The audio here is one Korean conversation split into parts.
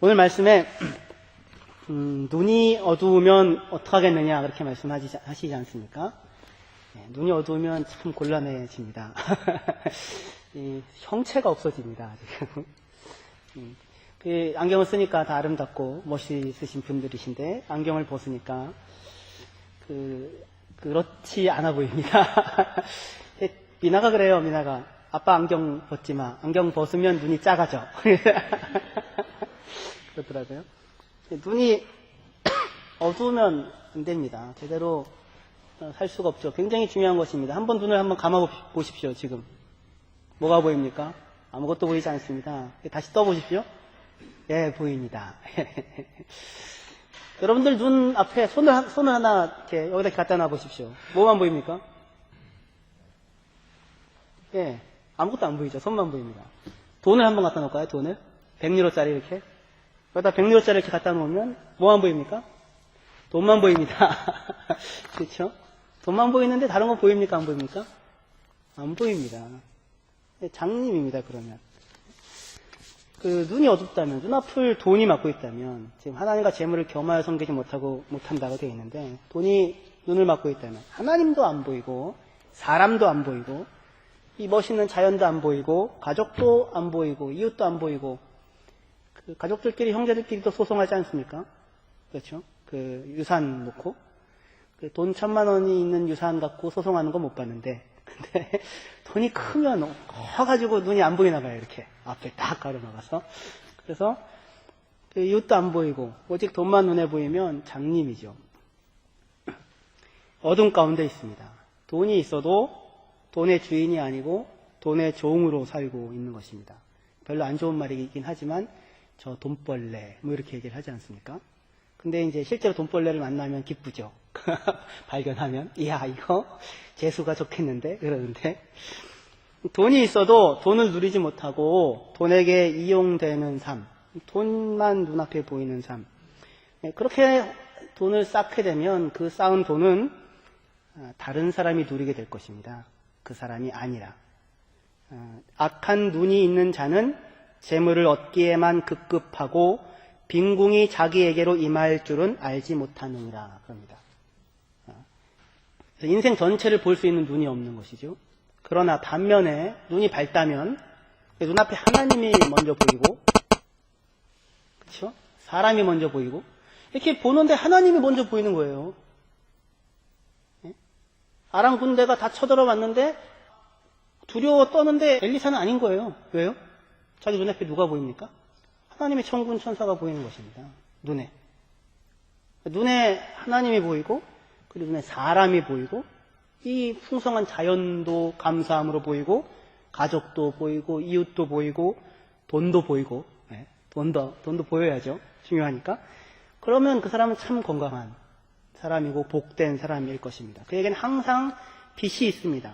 오늘 말씀에 눈이 어두우면 어떡하겠느냐 그렇게 말씀하시지 않습니까? 네, 눈이 어두우면 참 곤란해집니다. 형체가 없어집니다. 지금. 안경을 쓰니까 다 아름답고 멋있으신 분들이신데 안경을 벗으니까 그렇지 않아 보입니다. 미나가 그래요. 미나가 아빠 안경 벗지 마. 안경 벗으면 눈이 작아져. 그렇더라고요. 눈이 어두우면 안 됩니다. 제대로 살 수가 없죠. 굉장히 중요한 것입니다. 한번 눈을 한번 감아 보십시오. 지금 뭐가 보입니까? 아무것도 보이지 않습니다. 다시 떠 보십시오. 예, 보입니다. 여러분들 눈 앞에 손을 하나 이렇게 여기다 갖다 놔 보십시오. 뭐만 보입니까? 예, 아무것도 안 보이죠. 손만 보입니다. 돈을 한번 갖다 놓을까요? 돈을 100유로짜리 이렇게 여기다 100유로짜리 이렇게 갖다 놓으면 뭐만 보입니까? 돈만 보입니다. 그렇죠? 돈만 보이는데 다른 거 보입니까? 안 보입니까? 안 보입니다. 장님입니다. 그러면 눈이 어둡다면, 눈앞을 돈이 막고 있다면, 지금 하나님과 재물을 겸하여 섬기지 못한다고 되어 있는데, 돈이 눈을 막고 있다면, 하나님도 안 보이고, 사람도 안 보이고, 이 멋있는 자연도 안 보이고, 가족도 안 보이고, 이웃도 안 보이고, 가족들끼리, 형제들끼리도 소송하지 않습니까? 그렇죠? 유산 놓고, 돈 1000만 원이 있는 유산 갖고 소송하는 거 못 봤는데, 근데 돈이 크면 커가지고 눈이 안 보이나 봐요. 이렇게 앞에 딱 가려나가서. 그래서 이웃도 안 보이고 오직 돈만 눈에 보이면 장님이죠. 어둠 가운데 있습니다. 돈이 있어도 돈의 주인이 아니고 돈의 종으로 살고 있는 것입니다. 별로 안 좋은 말이긴 하지만 저 돈벌레 뭐 이렇게 얘기를 하지 않습니까? 근데 이제 실제로 돈벌레를 만나면 기쁘죠. 발견하면 이야 이거 재수가 좋겠는데 그러는데 돈이 있어도 돈을 누리지 못하고 돈에게 이용되는 삶, 돈만 눈앞에 보이는 삶. 그렇게 돈을 쌓게 되면 그 쌓은 돈은 다른 사람이 누리게 될 것입니다. 그 사람이 아니라. 악한 눈이 있는 자는 재물을 얻기에만 급급하고 빈궁이 자기에게로 임할 줄은 알지 못하느니라 그럽니다. 인생 전체를 볼 수 있는 눈이 없는 것이죠. 그러나 반면에 눈이 밝다면 눈앞에 하나님이 먼저 보이고, 그렇죠? 사람이 먼저 보이고 이렇게 보는데 하나님이 먼저 보이는 거예요. 아람 군대가 다 쳐들어왔는데 두려워 떠는데 엘리사는 아닌 거예요. 왜요? 자기 눈앞에 누가 보입니까? 하나님의 천군 천사가 보이는 것입니다. 눈에 하나님이 보이고 그리고 눈에 사람이 보이고 이 풍성한 자연도 감사함으로 보이고 가족도 보이고 이웃도 보이고 돈도 보이고 돈도 보여야죠. 중요하니까. 그러면 그 사람은 참 건강한 사람이고 복된 사람일 것입니다. 그에게는 항상 빛이 있습니다.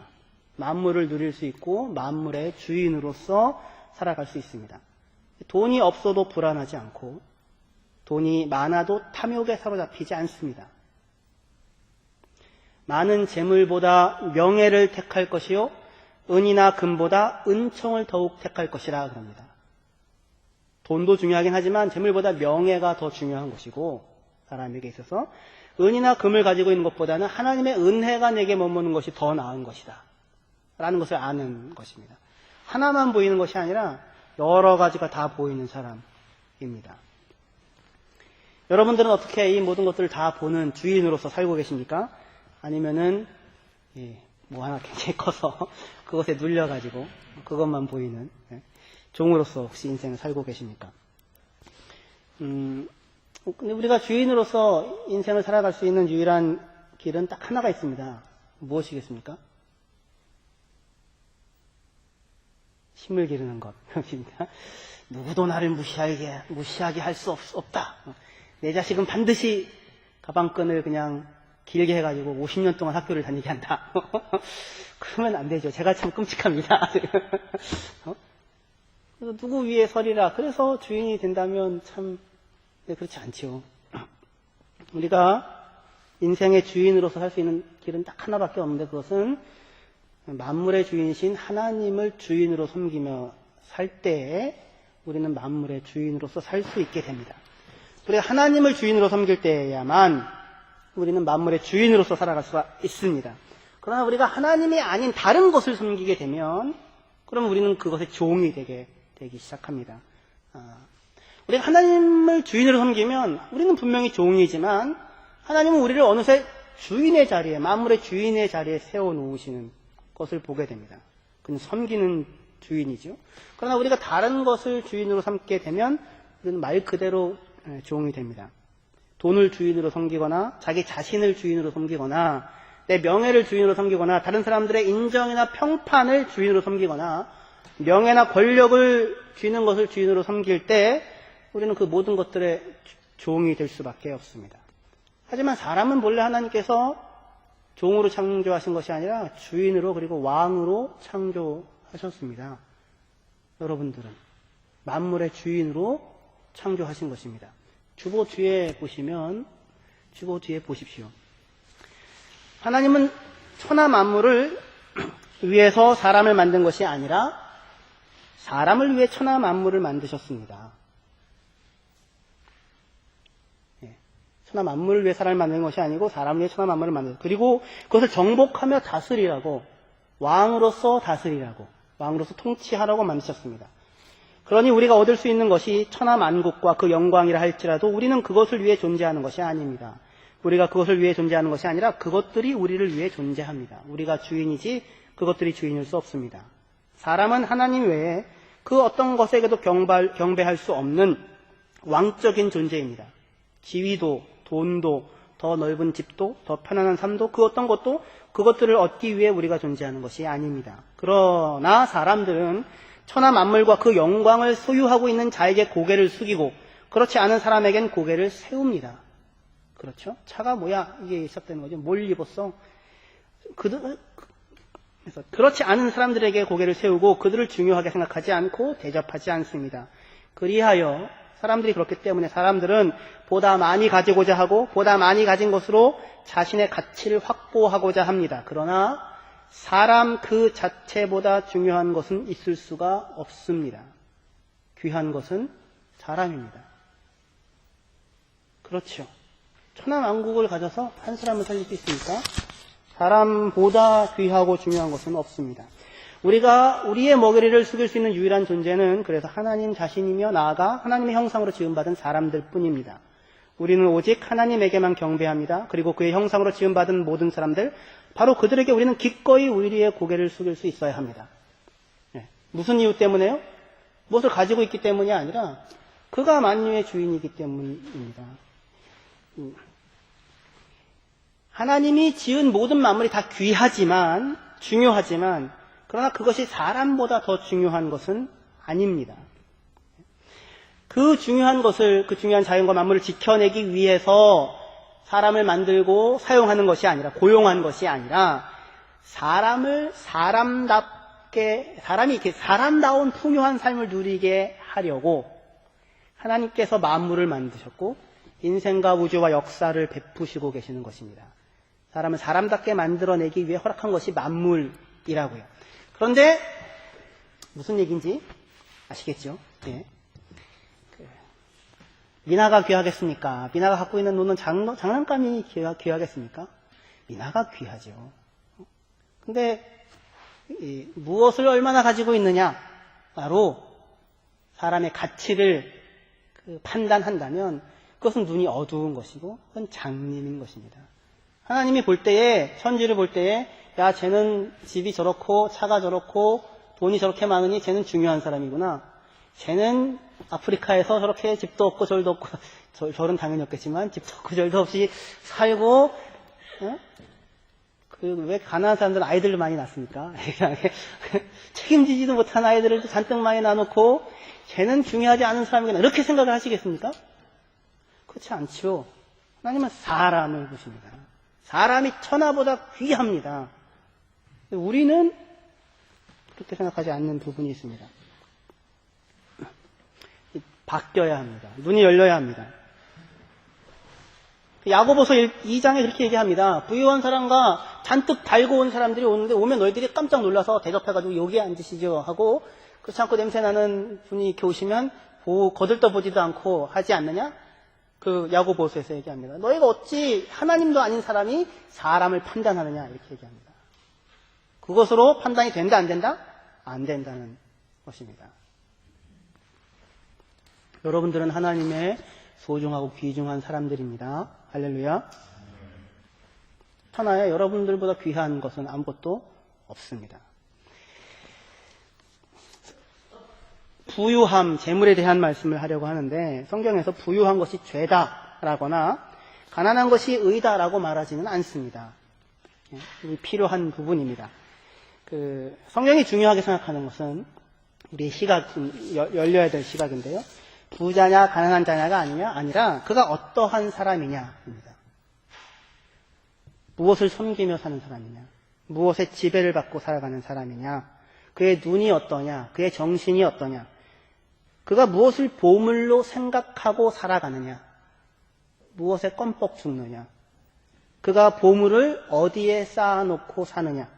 만물을 누릴 수 있고 만물의 주인으로서 살아갈 수 있습니다. 돈이 없어도 불안하지 않고 돈이 많아도 탐욕에 사로잡히지 않습니다. 많은 재물보다 명예를 택할 것이요 은이나 금보다 은총을 더욱 택할 것이라 그럽니다. 돈도 중요하긴 하지만 재물보다 명예가 더 중요한 것이고 사람에게 있어서 은이나 금을 가지고 있는 것보다는 하나님의 은혜가 내게 머무는 것이 더 나은 것이다 라는 것을 아는 것입니다. 하나만 보이는 것이 아니라 여러 가지가 다 보이는 사람입니다. 여러분들은 어떻게 이 모든 것들을 다 보는 주인으로서 살고 계십니까? 아니면은 뭐 하나 굉장히 커서 그것에 눌려가지고 그것만 보이는 종으로서 혹시 인생을 살고 계십니까? 근데 우리가 주인으로서 인생을 살아갈 수 있는 유일한 길은 딱 하나가 있습니다. 무엇이겠습니까? 힘을 기르는 것입니다. 누구도 나를 무시하게 할 수 없다. 내 자식은 반드시 가방끈을 그냥 길게 해가지고 50년 동안 학교를 다니게 한다. 그러면 안 되죠. 제가 참 끔찍합니다. 그래서 누구 위에 서리라. 그래서 주인이 된다면 참 그렇지 않죠. 우리가 인생의 주인으로서 살 수 있는 길은 딱 하나밖에 없는데 그것은 만물의 주인이신 하나님을 주인으로 섬기며 살 때에 우리는 만물의 주인으로서 살 수 있게 됩니다. 우리가 하나님을 주인으로 섬길 때야만 우리는 만물의 주인으로서 살아갈 수가 있습니다. 그러나 우리가 하나님이 아닌 다른 것을 섬기게 되면 그럼 우리는 그것의 종이 되기 시작합니다. 우리가 하나님을 주인으로 섬기면 우리는 분명히 종이지만 하나님은 우리를 어느새 주인의 자리에, 만물의 주인의 자리에 세워놓으시는 것을 보게 됩니다. 그는 섬기는 주인이죠. 그러나 우리가 다른 것을 주인으로 삼게 되면 우리는 말 그대로 종이 됩니다. 돈을 주인으로 섬기거나 자기 자신을 주인으로 섬기거나 내 명예를 주인으로 섬기거나 다른 사람들의 인정이나 평판을 주인으로 섬기거나 명예나 권력을 쥐는 것을 주인으로 섬길 때 우리는 그 모든 것들의 종이 될 수밖에 없습니다. 하지만 사람은 본래 하나님께서 종으로 창조하신 것이 아니라 주인으로 그리고 왕으로 창조하셨습니다. 여러분들은 만물의 주인으로 창조하신 것입니다. 주보 뒤에 보십시오. 하나님은 천하 만물을 위해서 사람을 만든 것이 아니라 사람을 위해 천하 만물을 만드셨습니다. 천하 만물을 위해 사람을 만든 것이 아니고 사람을 위해 천하 만물을 만드셨습니다. 그리고 그것을 정복하며 다스리라고, 왕으로서 다스리라고, 왕으로서 통치하라고 만드셨습니다. 그러니 우리가 얻을 수 있는 것이 천하 만국과 그 영광이라 할지라도 우리는 그것을 위해 존재하는 것이 아닙니다. 우리가 그것을 위해 존재하는 것이 아니라 그것들이 우리를 위해 존재합니다. 우리가 주인이지 그것들이 주인일 수 없습니다. 사람은 하나님 외에 그 어떤 것에게도 경배할 수 없는 왕적인 존재입니다. 지위도, 돈도, 더 넓은 집도, 더 편안한 삶도 그 어떤 것도 그것들을 얻기 위해 우리가 존재하는 것이 아닙니다. 그러나 사람들은 천하 만물과 그 영광을 소유하고 있는 자에게 고개를 숙이고 그렇지 않은 사람에겐 고개를 세웁니다. 그렇죠? 차가 뭐야? 이게 시작되는 거죠. 뭘 입었어? 그래서 그렇지 않은 사람들에게 고개를 세우고 그들을 중요하게 생각하지 않고 대접하지 않습니다. 그리하여 사람들이 그렇기 때문에 사람들은 보다 많이 가지고자 하고 보다 많이 가진 것으로 자신의 가치를 확보하고자 합니다. 그러나 사람 그 자체보다 중요한 것은 있을 수가 없습니다. 귀한 것은 사람입니다. 그렇죠. 천하만국을 가져서 한 사람을 살릴 수 있습니까? 사람보다 귀하고 중요한 것은 없습니다. 우리가 우리의 먹이를 숙일 수 있는 유일한 존재는 그래서 하나님 자신이며 나아가 하나님의 형상으로 지음받은 사람들 뿐입니다. 우리는 오직 하나님에게만 경배합니다. 그리고 그의 형상으로 지음받은 모든 사람들, 바로 그들에게 우리는 기꺼이 우리의 고개를 숙일 수 있어야 합니다. 무슨 이유 때문에요? 무엇을 가지고 있기 때문이 아니라 그가 만유의 주인이기 때문입니다. 하나님이 지은 모든 만물이 다 귀하지만, 중요하지만 그러나 그것이 사람보다 더 중요한 것은 아닙니다. 그 중요한 것을, 그 중요한 자연과 만물을 지켜내기 위해서 사람을 만들고 사용하는 것이 아니라, 고용한 것이 아니라 사람이 이렇게 사람다운 풍요한 삶을 누리게 하려고 하나님께서 만물을 만드셨고 인생과 우주와 역사를 베푸시고 계시는 것입니다. 사람을 사람답게 만들어내기 위해 허락한 것이 만물이라고요. 그런데 무슨 얘기인지 아시겠죠? 예. 미나가 귀하겠습니까? 미나가 갖고 있는 노는 장난감이 귀하겠습니까? 미나가 귀하죠. 근데 무엇을 얼마나 가지고 있느냐로 사람의 가치를 판단한다면 그것은 눈이 어두운 것이고 그건 장님인 것입니다. 하나님이 볼 때에, 천지를 볼 때에 야, 쟤는 집이 저렇고 차가 저렇고 돈이 저렇게 많으니 쟤는 중요한 사람이구나. 쟤는 아프리카에서 저렇게 집도 없고 절도 없고, 절은 당연히 없겠지만 집도 없고 절도 없이 살고, 왜 가난한 사람들은 아이들을 많이 낳습니까? 책임지지도 못한 아이들을 잔뜩 많이 낳아놓고 쟤는 중요하지 않은 사람이구나. 이렇게 생각을 하시겠습니까? 그렇지 않죠. 하나님은 사람을 보십니다. 사람이 천하보다 귀합니다. 우리는 그렇게 생각하지 않는 부분이 있습니다. 바뀌어야 합니다. 눈이 열려야 합니다. 야고보서 2장에 그렇게 얘기합니다. 부유한 사람과 잔뜩 달고 온 사람들이 오는데 오면 너희들이 깜짝 놀라서 대접해가지고 여기에 앉으시죠 하고 그렇지 않고 냄새나는 분이 이렇게 오시면 거들떠보지도 않고 하지 않느냐? 그 야고보서에서 얘기합니다. 너희가 어찌 하나님도 아닌 사람이 사람을 판단하느냐? 이렇게 얘기합니다. 그것으로 판단이 된다, 안 된다? 안 된다는 것입니다. 여러분들은 하나님의 소중하고 귀중한 사람들입니다. 할렐루야. 하나에 여러분들보다 귀한 것은 아무것도 없습니다. 부유함, 재물에 대한 말씀을 하려고 하는데 성경에서 부유한 것이 죄다라거나 가난한 것이 의다라고 말하지는 않습니다. 필요한 부분입니다. 성경이 중요하게 생각하는 것은 우리의 시각, 열려야 될 시각인데요. 부자냐 가난한 자냐가 아니라 그가 어떠한 사람이냐입니다. 무엇을 섬기며 사는 사람이냐, 무엇의 지배를 받고 살아가는 사람이냐, 그의 눈이 어떠냐, 그의 정신이 어떠냐, 그가 무엇을 보물로 생각하고 살아가느냐, 무엇에 껌뻑 죽느냐, 그가 보물을 어디에 쌓아놓고 사느냐,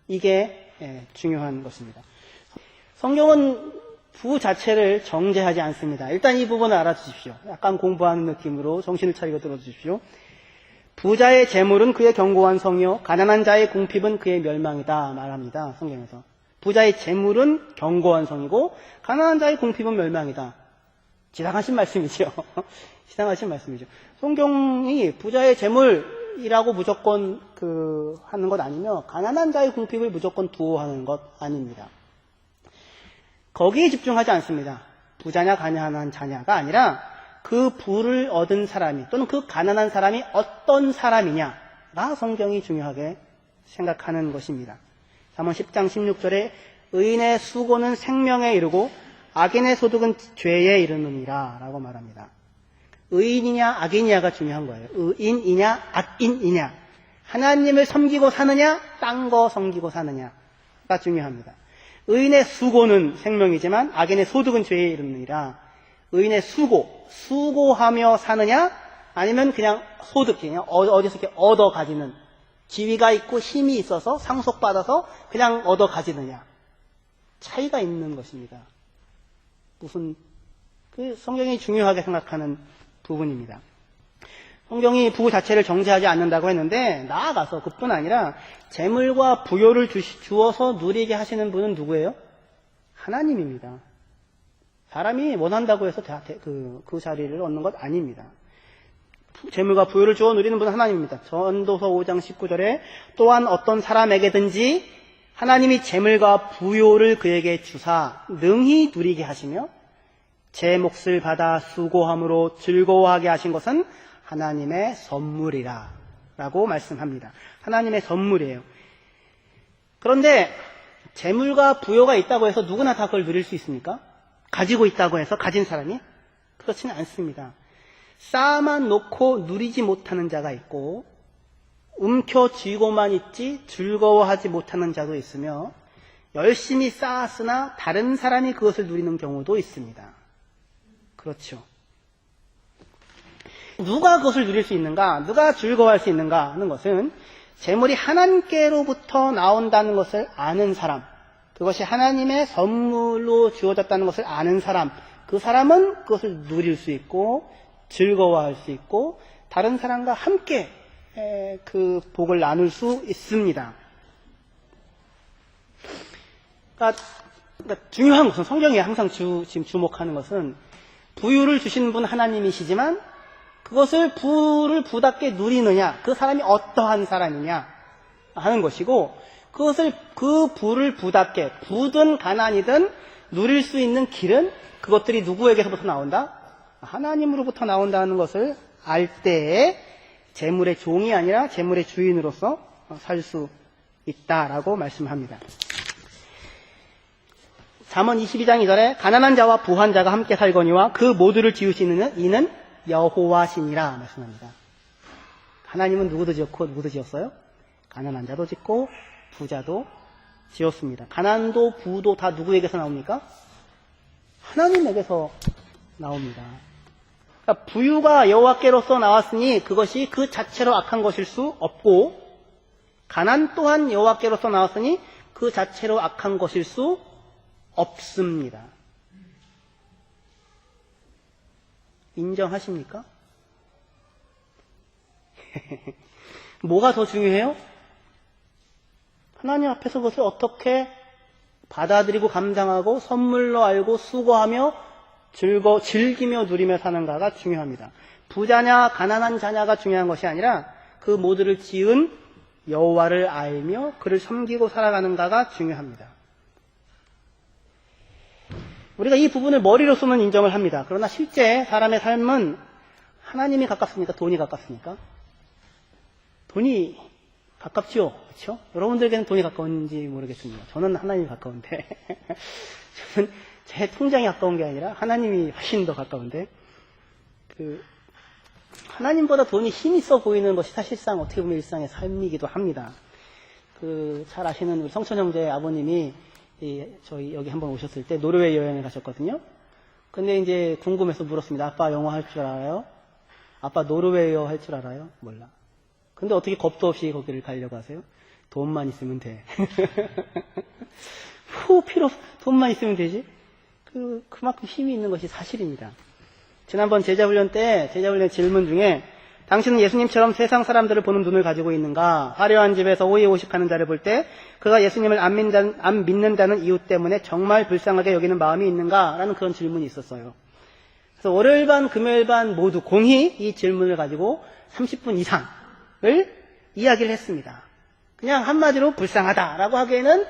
이게 중요한 것입니다. 성경은 부 자체를 정죄하지 않습니다. 일단 이 부분을 알아주십시오. 약간 공부하는 느낌으로 정신을 차리고 들어주십시오. 부자의 재물은 그의 견고한 성이요 가난한 자의 궁핍은 그의 멸망이다 말합니다. 성경에서. 부자의 재물은 견고한 성이고 가난한 자의 궁핍은 멸망이다. 지당하신 말씀이죠. 지당하신 말씀이죠. 성경이 부자의 재물이라고 무조건 하는 것 아니며 가난한 자의 궁핍을 무조건 두어하는 것 아닙니다. 거기에 집중하지 않습니다. 부자냐 가난한 자냐가 아니라 그 부를 얻은 사람이 또는 그 가난한 사람이 어떤 사람이냐가 성경이 중요하게 생각하는 것입니다. 잠언 10장 16절에 의인의 수고는 생명에 이르고 악인의 소득은 죄에 이르느니라 라고 말합니다. 의인이냐 악인이냐가 중요한 거예요. 의인이냐 악인이냐, 하나님을 섬기고 사느냐 딴 거 섬기고 사느냐가 중요합니다. 의인의 수고는 생명이지만 악인의 소득은 죄에 이르느니라. 의인의 수고하며 사느냐 아니면 그냥 소득, 그냥 어디서 이렇게 얻어 가지는, 지위가 있고 힘이 있어서 상속받아서 그냥 얻어 가지느냐, 차이가 있는 것입니다. 성경이 중요하게 생각하는 부분입니다. 성경이 부 자체를 정죄하지 않는다고 했는데 나아가서 그뿐 아니라 재물과 부요를 주어서 누리게 하시는 분은 누구예요? 하나님입니다. 사람이 원한다고 해서 그 자리를 얻는 것 아닙니다. 재물과 부요를 주어 누리는 분은 하나님입니다. 전도서 5장 19절에 또한 어떤 사람에게든지 하나님이 재물과 부요를 그에게 주사 능히 누리게 하시며 제 몫을 받아 수고함으로 즐거워하게 하신 것은 하나님의 선물이라 라고 말씀합니다. 하나님의 선물이에요. 그런데 재물과 부요가 있다고 해서 누구나 다 그걸 누릴 수 있습니까? 가지고 있다고 해서 가진 사람이? 그렇지는 않습니다. 쌓아만 놓고 누리지 못하는 자가 있고 움켜쥐고만 있지 즐거워하지 못하는 자도 있으며 열심히 쌓았으나 다른 사람이 그것을 누리는 경우도 있습니다. 그렇죠. 누가 그것을 누릴 수 있는가, 누가 즐거워할 수 있는가 하는 것은 재물이 하나님께로부터 나온다는 것을 아는 사람, 그것이 하나님의 선물로 주어졌다는 것을 아는 사람, 그 사람은 그것을 누릴 수 있고 즐거워할 수 있고 다른 사람과 함께 그 복을 나눌 수 있습니다. 그러니까 중요한 것은, 성경이 항상 지금 주목하는 것은 부유를 주신 분 하나님이시지만 그것을 부를 부답게 누리느냐, 그 사람이 어떠한 사람이냐 하는 것이고, 그 부를 부답게, 부든 가난이든 누릴 수 있는 길은 그것들이 누구에게서부터 나온다? 하나님으로부터 나온다는 것을 알 때에 재물의 종이 아니라 재물의 주인으로서 살 수 있다라고 말씀합니다. 잠언 22장 2절에 가난한 자와 부한 자가 함께 살거니와 그 모두를 지으시는 이는 여호와시니라 말씀합니다. 하나님은 누구도 지었고 누구도 지었어요? 가난한 자도 짓고 부자도 지었습니다. 가난도 부도 다 누구에게서 나옵니까? 하나님에게서 나옵니다. 그러니까 부유가 여호와께로서 나왔으니 그것이 그 자체로 악한 것일 수 없고, 가난 또한 여호와께로서 나왔으니 그 자체로 악한 것일 수 없습니다. 인정하십니까? 뭐가 더 중요해요? 하나님 앞에서 그것을 어떻게 받아들이고 감당하고 선물로 알고 수고하며 즐기며 누리며 사는가가 중요합니다. 부자냐 가난한 자냐가 중요한 것이 아니라 그 모두를 지은 여호와를 알며 그를 섬기고 살아가는가가 중요합니다. 우리가 이 부분을 머리로서는 인정을 합니다. 그러나 실제 사람의 삶은 하나님이 가깝습니까? 돈이 가깝습니까? 돈이 가깝지요. 그렇죠? 여러분들에게는 돈이 가까운지 모르겠습니다. 저는 하나님이 가까운데 저는 제 통장이 가까운 게 아니라 하나님이 훨씬 더 가까운데 하나님보다 돈이 힘이 있어 보이는 것이 사실상 어떻게 보면 일상의 삶이기도 합니다. 잘 아시는 우리 성천 형제 아버님이 저희 여기 한번 오셨을 때 노르웨이 여행을 가셨거든요. 근데 이제 궁금해서 물었습니다. 아빠 영어 할 줄 알아요? 아빠 노르웨이어 할 줄 알아요? 몰라. 근데 어떻게 겁도 없이 거기를 가려고 하세요? 돈만 있으면 돼. 돈만 있으면 되지? 그만큼 힘이 있는 것이 사실입니다. 지난번 제자훈련 질문 중에 당신은 예수님처럼 세상 사람들을 보는 눈을 가지고 있는가? 화려한 집에서 호의호식하는 자를 볼 때 그가 예수님을 안 믿는다는 이유 때문에 정말 불쌍하게 여기는 마음이 있는가? 라는 그런 질문이 있었어요. 그래서 월요일 반, 금요일 반 모두 공히 이 질문을 가지고 30분 이상을 이야기를 했습니다. 그냥 한마디로 불쌍하다라고 하기에는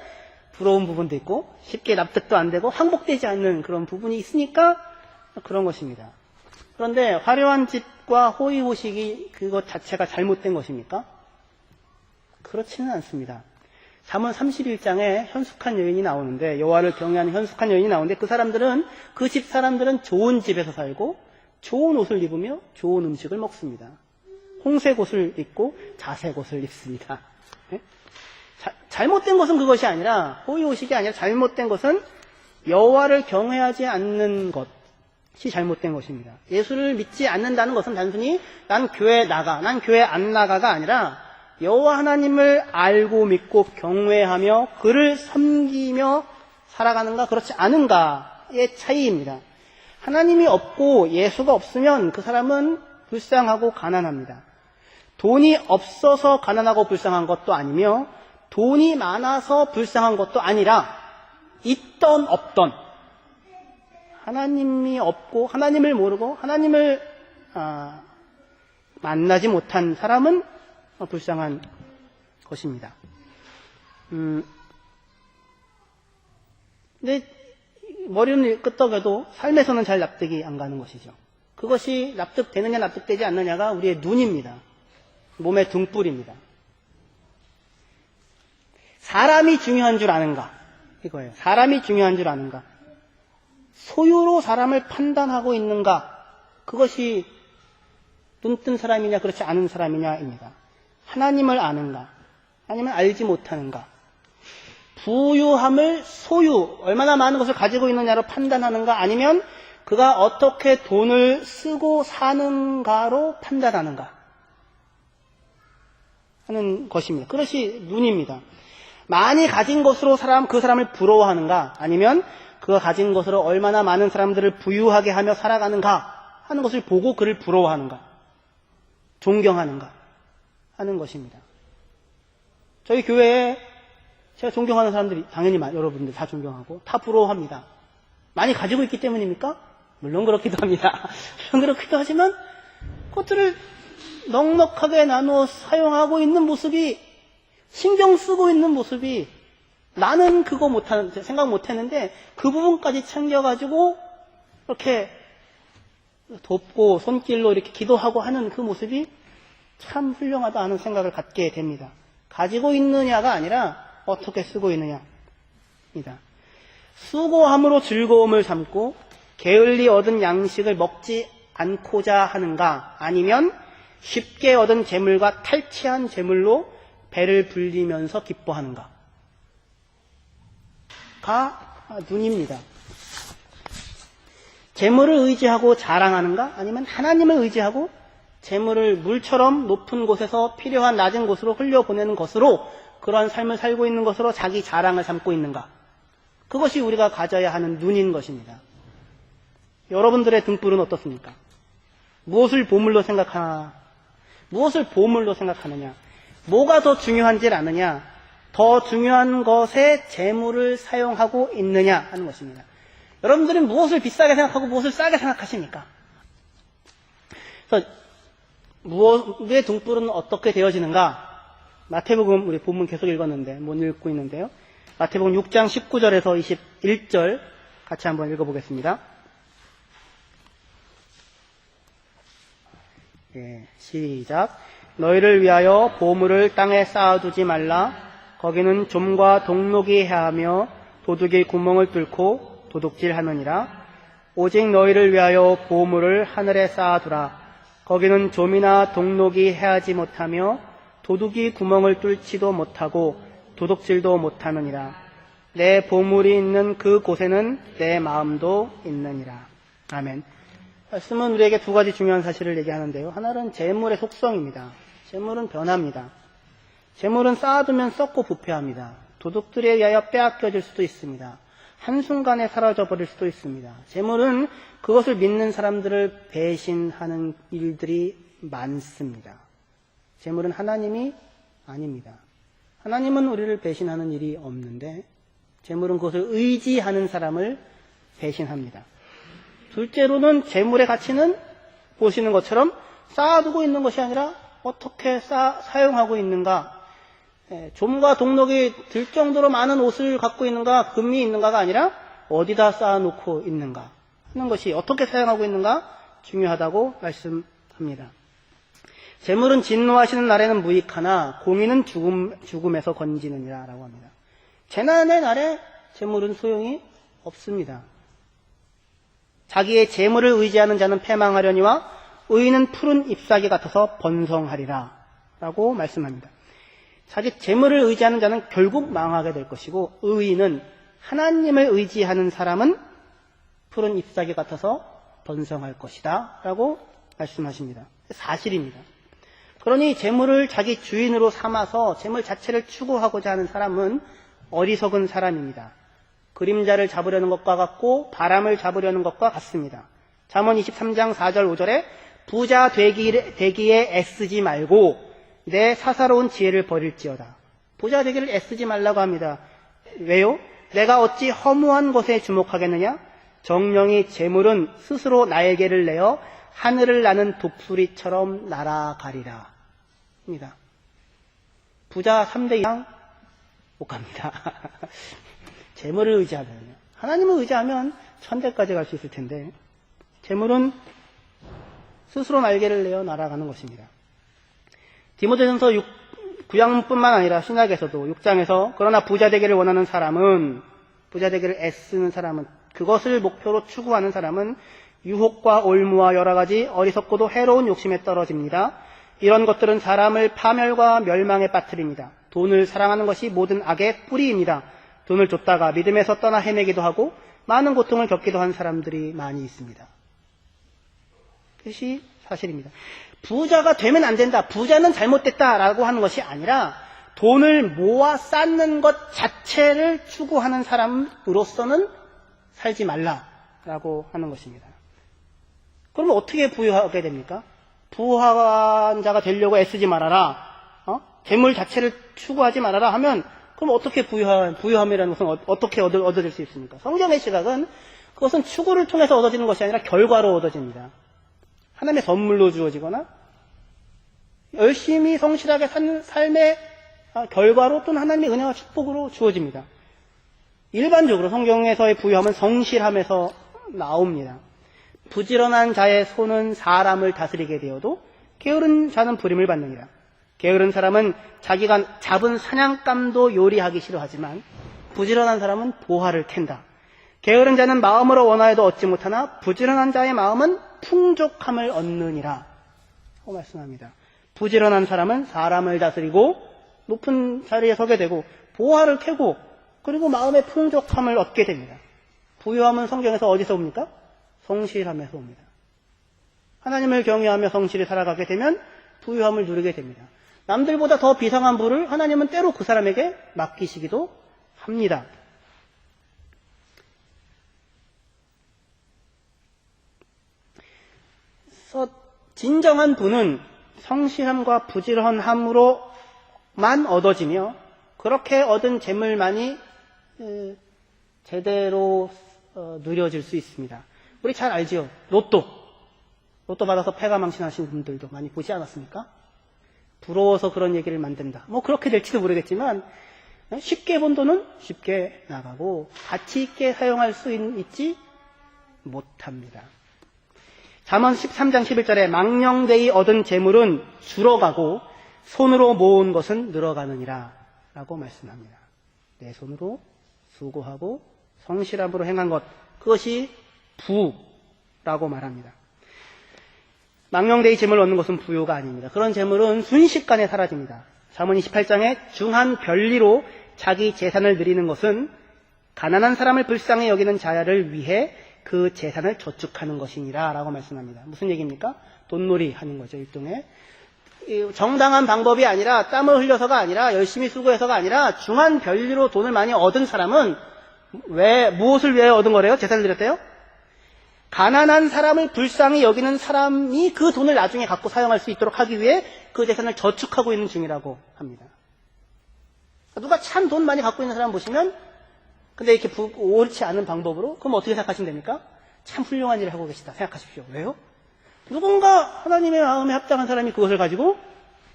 부러운 부분도 있고 쉽게 납득도 안 되고 항복되지 않는 그런 부분이 있으니까 그런 것입니다. 그런데 화려한 집과 호의호식이 그것 자체가 잘못된 것입니까? 그렇지는 않습니다. 잠언 31장에 현숙한 여인이 나오는데 여호와를 경외하는 현숙한 여인이 나오는데 그 집 사람들은 좋은 집에서 살고 좋은 옷을 입으며 좋은 음식을 먹습니다. 홍색 옷을 입고 자색 옷을 입습니다. 네? 잘못된 것은 그것이 아니라 호의호식이 아니라 잘못된 것은 여호와를 경외하지 않는 것이 잘못된 것입니다. 예수를 믿지 않는다는 것은 단순히 난 교회 나가, 난 교회 안 나가가 아니라 여호와 하나님을 알고 믿고 경외하며 그를 섬기며 살아가는가 그렇지 않은가의 차이입니다. 하나님이 없고 예수가 없으면 그 사람은 불쌍하고 가난합니다. 돈이 없어서 가난하고 불쌍한 것도 아니며 돈이 많아서 불쌍한 것도 아니라 있던 없던 하나님이 없고 하나님을 모르고 하나님을 만나지 못한 사람은 불쌍한 것입니다. 근데 머리는 끄떡여도 삶에서는 잘 납득이 안 가는 것이죠. 그것이 납득되느냐 납득되지 않느냐가 우리의 눈입니다. 몸의 등불입니다. 사람이 중요한 줄 아는가? 이거예요. 사람이 중요한 줄 아는가? 소유로 사람을 판단하고 있는가? 그것이 눈뜬 사람이냐 그렇지 않은 사람이냐입니다. 하나님을 아는가? 아니면 알지 못하는가? 부유함을 소유, 얼마나 많은 것을 가지고 있느냐로 판단하는가? 아니면 그가 어떻게 돈을 쓰고 사는가로 판단하는가? 하는 것입니다. 그것이 눈입니다. 많이 가진 것으로 그 사람을 부러워하는가? 아니면 그가 가진 것으로 얼마나 많은 사람들을 부유하게 하며 살아가는가? 하는 것을 보고 그를 부러워하는가? 존경하는가? 하는 것입니다. 저희 교회에 제가 존경하는 사람들이 당연히 여러분들 다 존경하고 다 부러워합니다. 많이 가지고 있기 때문입니까? 물론 그렇기도 합니다. 물론 그렇기도 하지만 그것들을 넉넉하게 나누어 사용하고 있는 모습이 신경 쓰고 있는 모습이 나는 그거 생각 못했는데 그 부분까지 챙겨가지고 이렇게 돕고 손길로 이렇게 기도하고 하는 그 모습이 참 훌륭하다 하는 생각을 갖게 됩니다. 가지고 있느냐가 아니라 어떻게 쓰고 있느냐입니다. 수고함으로 즐거움을 삼고 게을리 얻은 양식을 먹지 않고자 하는가? 아니면 쉽게 얻은 재물과 탈취한 재물로 배를 불리면서 기뻐하는가? 가 눈입니다. 재물을 의지하고 자랑하는가? 아니면 하나님을 의지하고 재물을 물처럼 높은 곳에서 필요한 낮은 곳으로 흘려보내는 것으로 그러한 삶을 살고 있는 것으로 자기 자랑을 삼고 있는가? 그것이 우리가 가져야 하는 눈인 것입니다. 여러분들의 등불은 어떻습니까? 무엇을 보물로 생각하나? 무엇을 보물로 생각하느냐? 뭐가 더 중요한지를 아느냐? 더 중요한 것에 재물을 사용하고 있느냐 하는 것입니다. 여러분들은 무엇을 비싸게 생각하고 무엇을 싸게 생각하십니까? 그래서 우리의 등불은 어떻게 되어지는가? 마태복음 우리 본문 계속 읽었는데 못 읽고 있는데요. 마태복음 6장 19절에서 21절 같이 한번 읽어보겠습니다. 예, 시작. 너희를 위하여 보물을 땅에 쌓아두지 말라. 거기는 좀과 동록이 해하며 도둑이 구멍을 뚫고 도둑질하느니라. 오직 너희를 위하여 보물을 하늘에 쌓아두라. 거기는 좀이나 동록이 해하지 못하며 도둑이 구멍을 뚫지도 못하고 도둑질도 못하느니라. 내 보물이 있는 그 곳에는 내 마음도 있느니라. 아멘. 말씀은 우리에게 두 가지 중요한 사실을 얘기하는데요. 하나는 재물의 속성입니다. 재물은 변합니다. 재물은 쌓아두면 썩고 부패합니다. 도둑들에 의하여 빼앗겨질 수도 있습니다. 한순간에 사라져버릴 수도 있습니다. 재물은 그것을 믿는 사람들을 배신하는 일들이 많습니다. 재물은 하나님이 아닙니다. 하나님은 우리를 배신하는 일이 없는데 재물은 그것을 의지하는 사람을 배신합니다. 둘째로는 재물의 가치는 보시는 것처럼 쌓아두고 있는 것이 아니라 어떻게 사용하고 있는가, 좀과 동록이 들 정도로 많은 옷을 갖고 있는가, 금이 있는가가 아니라 어디다 쌓아놓고 있는가 하는 것이 어떻게 사용하고 있는가 중요하다고 말씀합니다. 재물은 진노하시는 날에는 무익하나 공의는 죽음에서 건지느니라 라고 합니다. 재난의 날에 재물은 소용이 없습니다. 자기의 재물을 의지하는 자는 패망하려니와 의인은 푸른 잎사귀 같아서 번성하리라 라고 말씀합니다. 자기 재물을 의지하는 자는 결국 망하게 될 것이고 의인은 하나님을 의지하는 사람은 푸른 잎사귀 같아서 번성할 것이다 라고 말씀하십니다. 사실입니다. 그러니 재물을 자기 주인으로 삼아서 재물 자체를 추구하고자 하는 사람은 어리석은 사람입니다. 그림자를 잡으려는 것과 같고 바람을 잡으려는 것과 같습니다. 잠언 23장 4절 5절에 부자 되기에 애쓰지 말고 내 사사로운 지혜를 버릴지어다. 부자 되기를 애쓰지 말라고 합니다. 왜요? 내가 어찌 허무한 것에 주목하겠느냐? 정령이 재물은 스스로 날개를 내어 하늘을 나는 독수리처럼 날아가리라. 입니다. 부자 3대 이상 못 갑니다. 재물을 의지하면요. 하나님을 의지하면 천대까지 갈 수 있을 텐데 재물은 스스로 날개를 내어 날아가는 것입니다. 디모데전서 구약뿐만 아니라 신약에서도 6장에서 그러나 부자 되기를 원하는 사람은, 부자 되기를 애쓰는 사람은, 그것을 목표로 추구하는 사람은 유혹과 올무와 여러 가지 어리석고도 해로운 욕심에 떨어집니다. 이런 것들은 사람을 파멸과 멸망에 빠뜨립니다. 돈을 사랑하는 것이 모든 악의 뿌리입니다. 돈을 줬다가 믿음에서 떠나 헤매기도 하고 많은 고통을 겪기도 한 사람들이 많이 있습니다. 그것이 사실입니다. 부자가 되면 안 된다, 부자는 잘못됐다라고 하는 것이 아니라 돈을 모아 쌓는 것 자체를 추구하는 사람으로서는 살지 말라라고 하는 것입니다. 그러면 어떻게 부유하게 됩니까? 부유한 자가 되려고 애쓰지 말아라, 재물 자체를 추구하지 말아라 하면 그럼 어떻게 부유함이라는 것은 어떻게 얻어질 수 있습니까? 성경의 시각은 그것은 추구를 통해서 얻어지는 것이 아니라 결과로 얻어집니다. 하나님의 선물로 주어지거나 열심히 성실하게 산 삶의 결과로 또는 하나님의 은혜와 축복으로 주어집니다. 일반적으로 성경에서의 부유함은 성실함에서 나옵니다. 부지런한 자의 손은 사람을 다스리게 되어도 게으른 자는 부림을 받느니라. 게으른 사람은 자기가 잡은 사냥감도 요리하기 싫어하지만 부지런한 사람은 보화를 캔다. 게으른 자는 마음으로 원하여도 얻지 못하나 부지런한 자의 마음은 풍족함을 얻느니라 하고 말씀합니다. 부지런한 사람은 사람을 다스리고 높은 자리에 서게 되고 보화를 캐고 그리고 마음의 풍족함을 얻게 됩니다. 부유함은 성경에서 어디서 옵니까? 성실함에서 옵니다. 하나님을 경외하며 성실히 살아가게 되면 부유함을 누리게 됩니다. 남들보다 더 비상한 부를 하나님은 때로 그 사람에게 맡기시기도 합니다. 그래서 진정한 부는 성실함과 부지런함으로만 얻어지며 그렇게 얻은 재물만이 제대로 누려질 수 있습니다. 우리 잘 알지요? 로또 받아서 패가 망신하신 분들도 많이 보지 않았습니까? 부러워서 그런 얘기를 만든다. 뭐 그렇게 될지도 모르겠지만 쉽게 번 돈은 쉽게 나가고 가치 있게 사용할 수 있지 못합니다. 잠언 13장 11절에 망령되이 얻은 재물은 줄어가고 손으로 모은 것은 늘어가느니라 라고 말씀합니다. 내 손으로 수고하고 성실함으로 행한 것, 그것이 부라고 말합니다. 망령되이 재물을 얻는 것은 부요가 아닙니다. 그런 재물은 순식간에 사라집니다. 잠언 28장에 중한 별리로 자기 재산을 누리는 것은 가난한 사람을 불쌍히 여기는 자를 위해 그 재산을 저축하는 것이니라 라고 말씀합니다. 무슨 얘기입니까? 돈놀이 하는 거죠, 일종의. 정당한 방법이 아니라 땀을 흘려서가 아니라 열심히 수고해서가 아니라 중한 별리로 돈을 많이 얻은 사람은 무엇을 위해 얻은 거래요? 재산을 들였대요? 가난한 사람을 불쌍히 여기는 사람이 그 돈을 나중에 갖고 사용할 수 있도록 하기 위해 그 재산을 저축하고 있는 중이라고 합니다. 누가 참 돈 많이 갖고 있는 사람 보시면 근데 이렇게 옳지 않은 방법으로 그럼 어떻게 생각하시면 됩니까? 참 훌륭한 일을 하고 계시다 생각하십시오. 왜요? 누군가 하나님의 마음에 합당한 사람이 그것을 가지고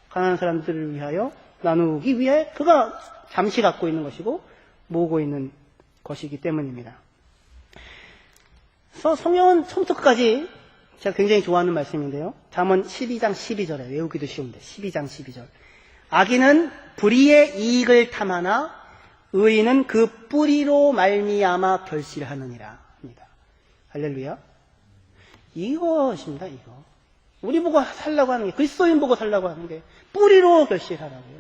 가난한 사람들을 위하여 나누기 위해 그가 잠시 갖고 있는 것이고 모으고 있는 것이기 때문입니다. 그래서 성경은 처음부터 끝까지 제가 굉장히 좋아하는 말씀인데요. 잠언 12장 12절에 외우기도 쉬운데 12장 12절 악인은 불의의 이익을 탐하나 의인은 그 뿌리로 말미암아 결실하느니라 합니다. 할렐루야. 이것입니다. 이거. 우리 보고 살라고 하는 게 그리스도인 보고 살라고 하는 게 뿌리로 결실하라고요.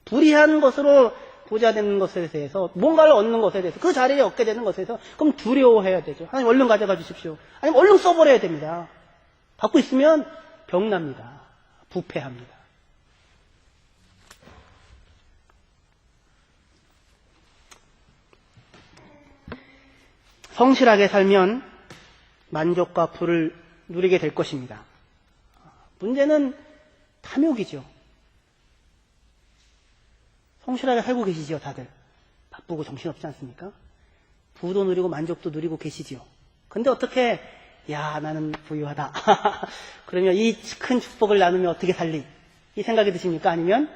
불의한 것으로 부자되는 것에 대해서 뭔가를 얻는 것에 대해서 그 자리에 얻게 되는 것에 대해서 그럼 두려워해야 되죠. 하나님 얼른 가져가 주십시오. 아니면 얼른 써버려야 됩니다. 갖고 있으면 병납니다. 부패합니다. 성실하게 살면 만족과 부를 누리게 될 것입니다. 문제는 탐욕이죠. 성실하게 살고 계시죠, 다들. 바쁘고 정신없지 않습니까? 부도 누리고 만족도 누리고 계시지요. 근데 어떻게, 야, 나는 부유하다. 그러면 이 큰 축복을 나누면 어떻게 살리? 이 생각이 드십니까? 아니면,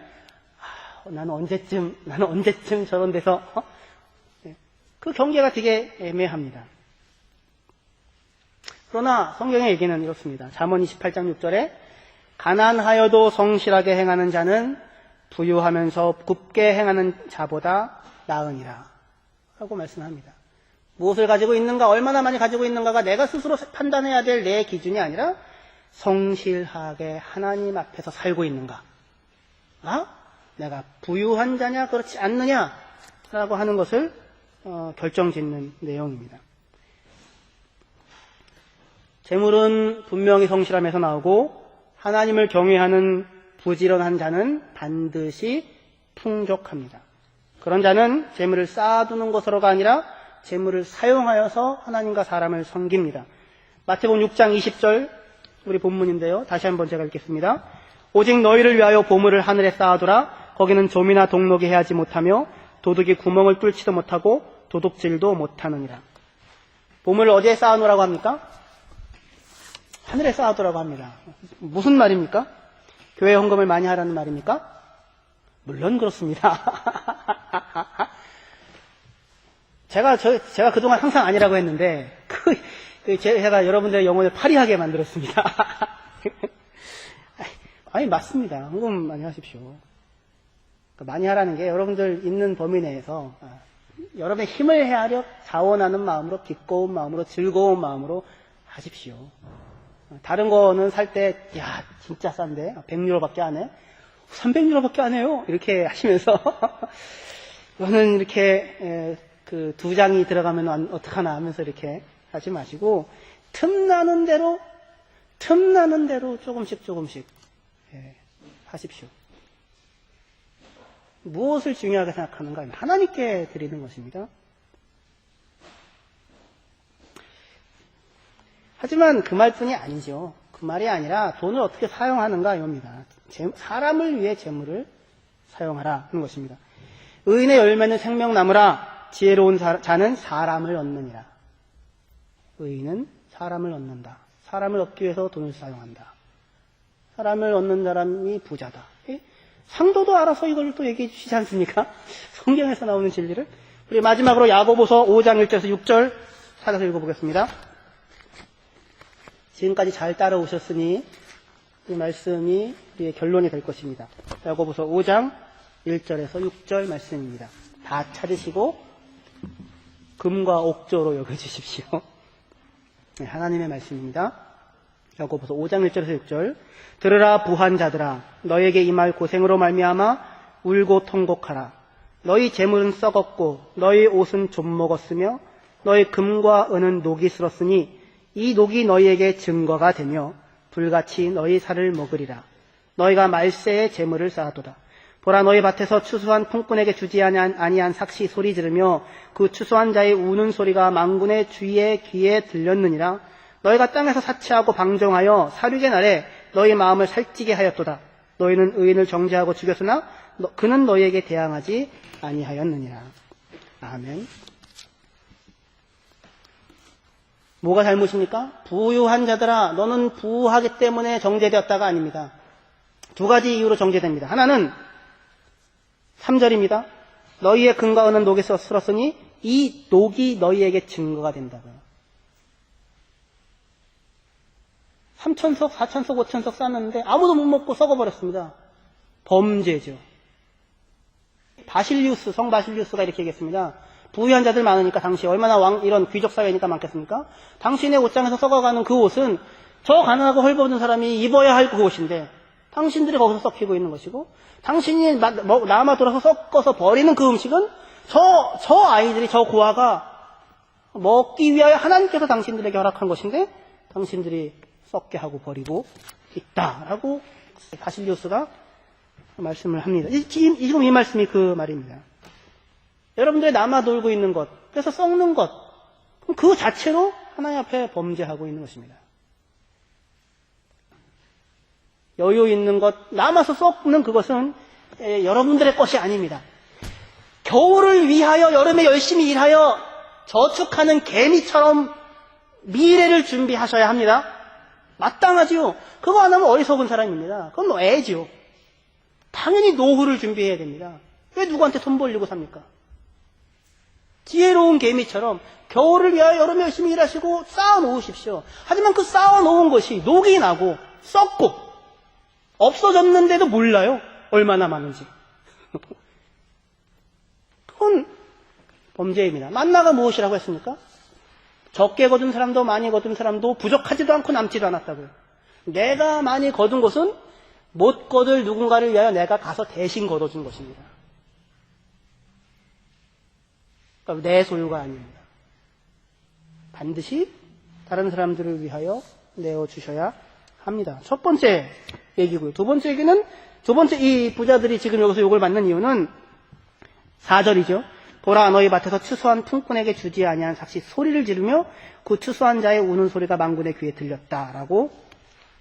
나는 언제쯤 저런 데서, 그 경계가 되게 애매합니다. 그러나 성경의 얘기는 이렇습니다. 잠언 28장 6절에 가난하여도 성실하게 행하는 자는 부유하면서 굽게 행하는 자보다 나으니라 라고 말씀합니다. 무엇을 가지고 있는가, 얼마나 많이 가지고 있는가가 내가 스스로 판단해야 될 내 기준이 아니라 성실하게 하나님 앞에서 살고 있는가, 내가 부유한 자냐 그렇지 않느냐라고 하는 것을 결정짓는 내용입니다. 재물은 분명히 성실함에서 나오고 하나님을 경외하는 부지런한 자는 반드시 풍족합니다. 그런 자는 재물을 쌓아두는 것으로가 아니라 재물을 사용하여서 하나님과 사람을 섬깁니다. 마태복음 6장 20절 우리 본문인데요. 다시 한번 제가 읽겠습니다. 오직 너희를 위하여 보물을 하늘에 쌓아두라. 거기는 좀이나 동록이 해하지 못하며 도둑이 구멍을 뚫지도 못하고 도둑질도 못하느니라. 보물을 어디에 쌓아놓으라고 합니까? 하늘에 쌓아두라고 합니다. 무슨 말입니까? 교회 헌금을 많이 하라는 말입니까? 물론 그렇습니다. 제가 그동안 항상 아니라고 했는데 제가 여러분들의 영혼을 파리하게 만들었습니다. 아니 맞습니다. 헌금 많이 하십시오. 많이 하라는 게 여러분들 있는 범위 내에서 여러분의 힘을 헤아려 자원하는 마음으로 기꺼운 마음으로 즐거운 마음으로 하십시오. 다른 거는 살 때 야 진짜 싼데 100유로밖에 안 해? 300유로밖에 안 해요. 이렇게 하시면서 저는 이렇게 그 2장이 들어가면 어떡하나 하면서 이렇게 하지 마시고 틈나는 대로 조금씩 하십시오. 무엇을 중요하게 생각하는가? 하나님께 드리는 것입니다. 하지만 그 말뿐이 아니죠. 그 말이 아니라 돈을 어떻게 사용하는가 이겁니다. 사람을 위해 재물을 사용하라 하는 것입니다. 의인의 열매는 생명나무라. 지혜로운 자는 사람을 얻느니라. 의인은 사람을 얻는다. 사람을 얻기 위해서 돈을 사용한다. 사람을 얻는 사람이 부자다. 상도도 알아서 이걸 또 얘기해 주시지 않습니까? 성경에서 나오는 진리를. 우리 마지막으로 야고보서 5장 1절에서 6절 찾아서 읽어보겠습니다. 지금까지 잘 따라오셨으니 이 말씀이 우리의 결론이 될 것입니다. 야고보서 5장 1절에서 6절 말씀입니다. 다 찾으시고 금과 옥조로 여겨주십시오. 네, 하나님의 말씀입니다. 야고보서 5장 1절에서 6절. 들으라 부한 자들아, 너에게 임할 고생으로 말미암아 울고 통곡하라. 너희 재물은 썩었고 너희 옷은 좀먹었으며 너희 금과 은은 녹이 슬었으니 이 녹이 너희에게 증거가 되며 불같이 너희 살을 먹으리라. 너희가 말세에 재물을 쌓아도다. 보라, 너희 밭에서 추수한 풍꾼에게 주지 아니한 삭시 소리 지르며 그 추수한 자의 우는 소리가 만군의 주의 귀에 들렸느니라. 너희가 땅에서 사치하고 방종하여 사륙의 날에 너희 마음을 살찌게 하였도다. 너희는 의인을 정죄하고 죽였으나 그는 너희에게 대항하지 아니하였느니라. 아멘. 뭐가 잘못입니까? 부유한 자들아, 너는 부하기 때문에 정죄되었다가 아닙니다. 두 가지 이유로 정죄됩니다. 하나는 3절입니다. 너희의 금과 은은 녹에 슬었으니 이 녹이 너희에게 증거가 된다고요. 3천석, 4천석, 5천석 쌓았는데 아무도 못 먹고 썩어버렸습니다. 범죄죠. 바실리우스, 성 바실리우스가 이렇게 얘기했습니다. 부유한 자들 많으니까 당시 얼마나 이런 귀족 사회니까 많겠습니까? 당신의 옷장에서 썩어가는 그 옷은 저 가난하고 헐벗은 사람이 입어야 할 그 옷인데 당신들이 거기서 썩히고 있는 것이고, 당신이 남아 돌아서 섞어서 버리는 그 음식은 저 아이들이, 저 고아가 먹기 위하여 하나님께서 당신들에게 허락한 것인데 당신들이 썩게 하고 버리고 있다라고 바실리우스가 말씀을 합니다. 지금 이 말씀이 그 말입니다. 여러분들이 남아 돌고 있는 것, 그래서 썩는 것, 그 자체로 하나님 앞에 범죄하고 있는 것입니다. 여유 있는 것, 남아서 썩는 그것은 여러분들의 것이 아닙니다. 겨울을 위하여 여름에 열심히 일하여 저축하는 개미처럼 미래를 준비하셔야 합니다. 마땅하지요. 그거 안 하면 어리석은 사람입니다. 그건 뭐 애지요. 당연히 노후를 준비해야 됩니다. 왜 누구한테 돈 벌리고 삽니까? 지혜로운 개미처럼 겨울을 위하여 여름에 열심히 일하시고 쌓아놓으십시오. 하지만 그 쌓아놓은 것이 녹이 나고 썩고 없어졌는데도 몰라요. 얼마나 많은지. 그건 범죄입니다. 만나가 무엇이라고 했습니까? 적게 거둔 사람도 많이 거둔 사람도 부족하지도 않고 남지도 않았다고요. 내가 많이 거둔 것은 못 거둘 누군가를 위하여 내가 가서 대신 거둬준 것입니다. 그러니까 내 소유가 아닙니다. 반드시 다른 사람들을 위하여 내어주셔야 합니다. 첫 번째 얘기고요. 두 번째 얘기는, 이 부자들이 지금 여기서 욕을 받는 이유는 4절이죠. 보라, 너희 밭에서 추수한 풍꾼에게 주지 아니한 삭시 소리를 지르며 그 추수한 자의 우는 소리가 만군의 귀에 들렸다라고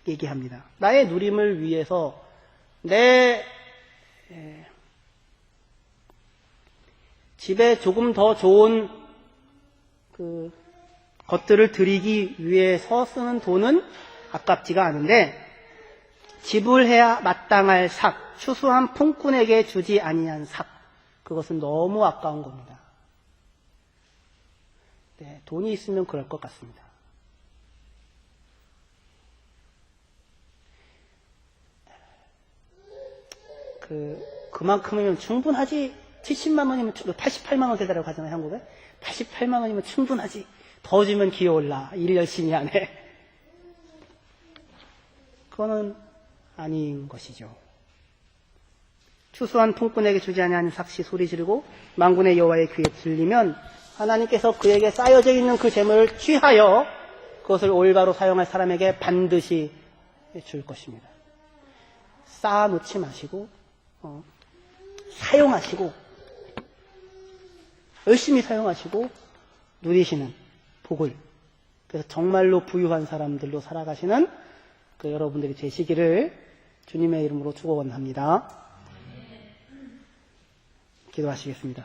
얘기합니다. 나의 누림을 위해서 내 집에 조금 더 좋은 그 것들을 드리기 위해서 쓰는 돈은 아깝지가 않은데, 지불해야 마땅할 삭, 추수한 풍꾼에게 주지 아니한 삭, 그것은 너무 아까운 겁니다. 네, 돈이 있으면 그럴 것 같습니다. 그만큼이면 충분하지. 70만 원이면, 88만 원 세대라고 하잖아요, 한국에. 88만 원이면 충분하지. 더 주면 기어올라. 일 열심히 하네. 그거는 아닌 것이죠. 추수한 풍꾼에게 주지 아니하는 삭시 소리 지르고 만군의 여호와의 귀에 들리면 하나님께서 그에게 쌓여져 있는 그 재물을 취하여 그것을 올바로 사용할 사람에게 반드시 줄 것입니다. 쌓아놓지 마시고 사용하시고 열심히 사용하시고 누리시는 복을, 그래서 정말로 부유한 사람들로 살아가시는 그 여러분들이 되시기를 주님의 이름으로 축원합니다. 기도하시겠습니다.